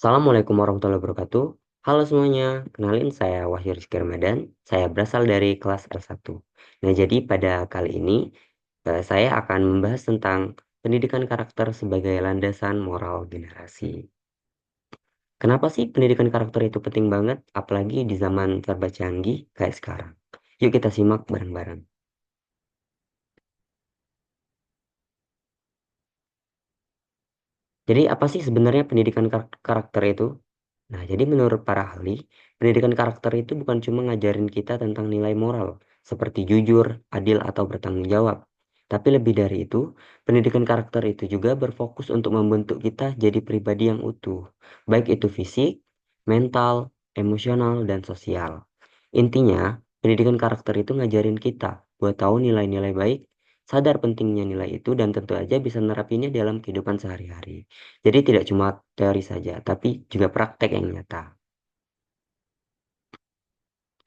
Assalamualaikum warahmatullahi wabarakatuh. Halo semuanya, kenalin saya Wahyu Rizky Ramadan. Saya berasal dari kelas R1. Nah, jadi pada kali ini saya akan membahas tentang pendidikan karakter sebagai landasan moral generasi. Kenapa sih pendidikan karakter itu penting banget, apalagi di zaman serba canggih kayak sekarang? Yuk kita simak bareng-bareng. Jadi apa sih sebenarnya pendidikan karakter itu? Nah, jadi menurut para ahli, pendidikan karakter itu bukan cuma ngajarin kita tentang nilai moral, seperti jujur, adil, atau bertanggung jawab. Tapi lebih dari itu, pendidikan karakter itu juga berfokus untuk membentuk kita jadi pribadi yang utuh, baik itu fisik, mental, emosional, dan sosial. Intinya, pendidikan karakter itu ngajarin kita buat tahu nilai-nilai baik, sadar pentingnya nilai itu, dan tentu aja bisa nerapinnya dalam kehidupan sehari-hari. Jadi tidak cuma teori saja, tapi juga praktek yang nyata.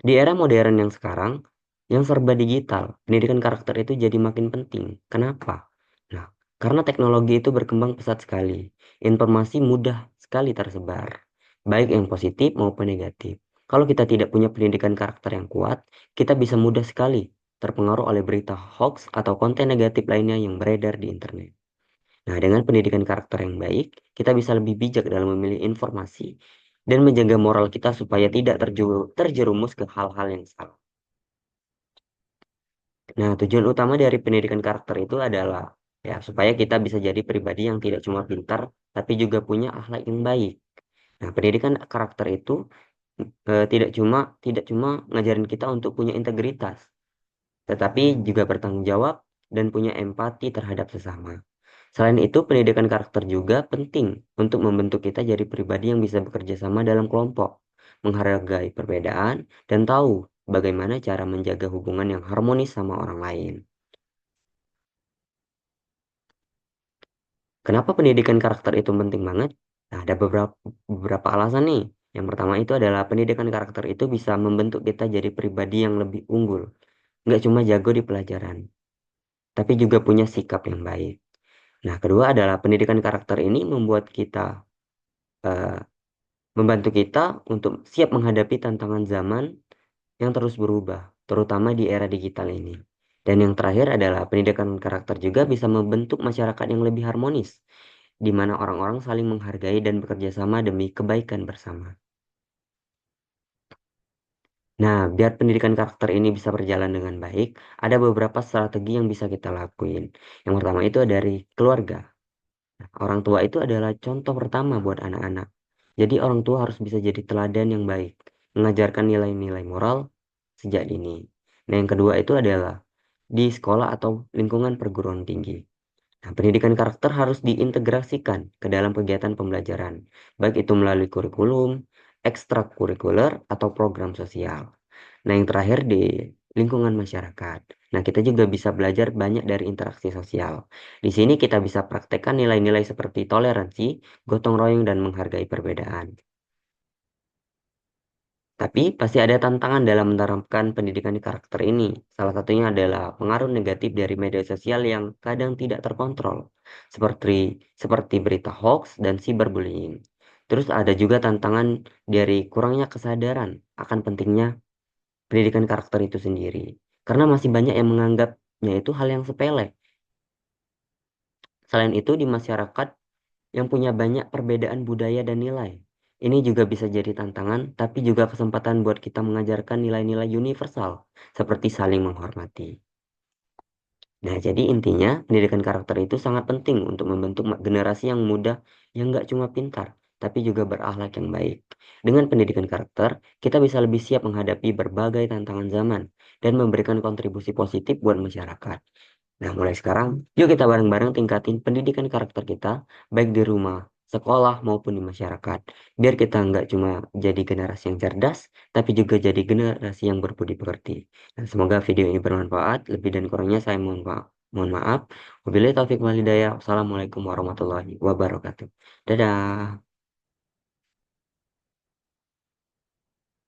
Di era modern yang sekarang, yang serba digital, pendidikan karakter itu jadi makin penting. Kenapa? Nah, karena teknologi itu berkembang pesat sekali. Informasi mudah sekali tersebar, baik yang positif maupun negatif. Kalau kita tidak punya pendidikan karakter yang kuat, kita bisa mudah sekali terpengaruh oleh berita hoax atau konten negatif lainnya yang beredar di internet. Nah, dengan pendidikan karakter yang baik, kita bisa lebih bijak dalam memilih informasi dan menjaga moral kita supaya tidak terjerumus ke hal-hal yang salah. Nah, tujuan utama dari pendidikan karakter itu adalah ya supaya kita bisa jadi pribadi yang tidak cuma pintar, tapi juga punya akhlak yang baik. Nah, pendidikan karakter itu tidak cuma ngajarin kita untuk punya integritas, tetapi juga bertanggung jawab dan punya empati terhadap sesama. Selain itu, pendidikan karakter juga penting untuk membentuk kita jadi pribadi yang bisa bekerja sama dalam kelompok, menghargai perbedaan, dan tahu bagaimana cara menjaga hubungan yang harmonis sama orang lain. Kenapa pendidikan karakter itu penting banget? Nah, ada beberapa alasan nih. Yang pertama itu adalah pendidikan karakter itu bisa membentuk kita jadi pribadi yang lebih unggul. Nggak cuma jago di pelajaran, tapi juga punya sikap yang baik. Nah, kedua adalah pendidikan karakter ini eh, membantu kita untuk siap menghadapi tantangan zaman yang terus berubah, terutama di era digital ini. Dan yang terakhir adalah pendidikan karakter juga bisa membentuk masyarakat yang lebih harmonis, di mana orang-orang saling menghargai dan bekerja sama demi kebaikan bersama. Nah, biar pendidikan karakter ini bisa berjalan dengan baik, ada beberapa strategi yang bisa kita lakuin. Yang pertama itu dari keluarga. Orang tua itu adalah contoh pertama buat anak-anak. Jadi orang tua harus bisa jadi teladan yang baik, mengajarkan nilai-nilai moral sejak dini. Nah, yang kedua itu adalah di sekolah atau lingkungan perguruan tinggi. Nah, pendidikan karakter harus diintegrasikan ke dalam kegiatan pembelajaran, baik itu melalui kurikulum, ekstrakurikuler, atau program sosial. Nah, yang terakhir di lingkungan masyarakat. Nah, kita juga bisa belajar banyak dari interaksi sosial. Di sini kita bisa praktekkan nilai-nilai seperti toleransi, gotong royong, dan menghargai perbedaan. Tapi pasti ada tantangan dalam menerapkan pendidikan karakter ini. Salah satunya adalah pengaruh negatif dari media sosial yang kadang tidak terkontrol, seperti seperti berita hoax dan cyberbullying. Terus ada juga tantangan dari kurangnya kesadaran akan pentingnya pendidikan karakter itu sendiri. Karena masih banyak yang menganggapnya itu hal yang sepele. Selain itu, di masyarakat yang punya banyak perbedaan budaya dan nilai. Ini juga bisa jadi tantangan, tapi juga kesempatan buat kita mengajarkan nilai-nilai universal, seperti saling menghormati. Nah, jadi intinya, pendidikan karakter itu sangat penting untuk membentuk generasi yang muda yang nggak cuma pintar, tapi juga berakhlak yang baik. Dengan pendidikan karakter, kita bisa lebih siap menghadapi berbagai tantangan zaman dan memberikan kontribusi positif buat masyarakat. Nah, mulai sekarang, yuk kita bareng-bareng tingkatin pendidikan karakter kita, baik di rumah, sekolah, maupun di masyarakat. Biar kita nggak cuma jadi generasi yang cerdas, tapi juga jadi generasi yang berbudi pekerti. Nah, semoga video ini bermanfaat. Lebih dan kurangnya saya mohon maaf. Mohon maaf. Wabillahi taufiq wal hidayah. Wassalamualaikum warahmatullahi wabarakatuh. Dadah.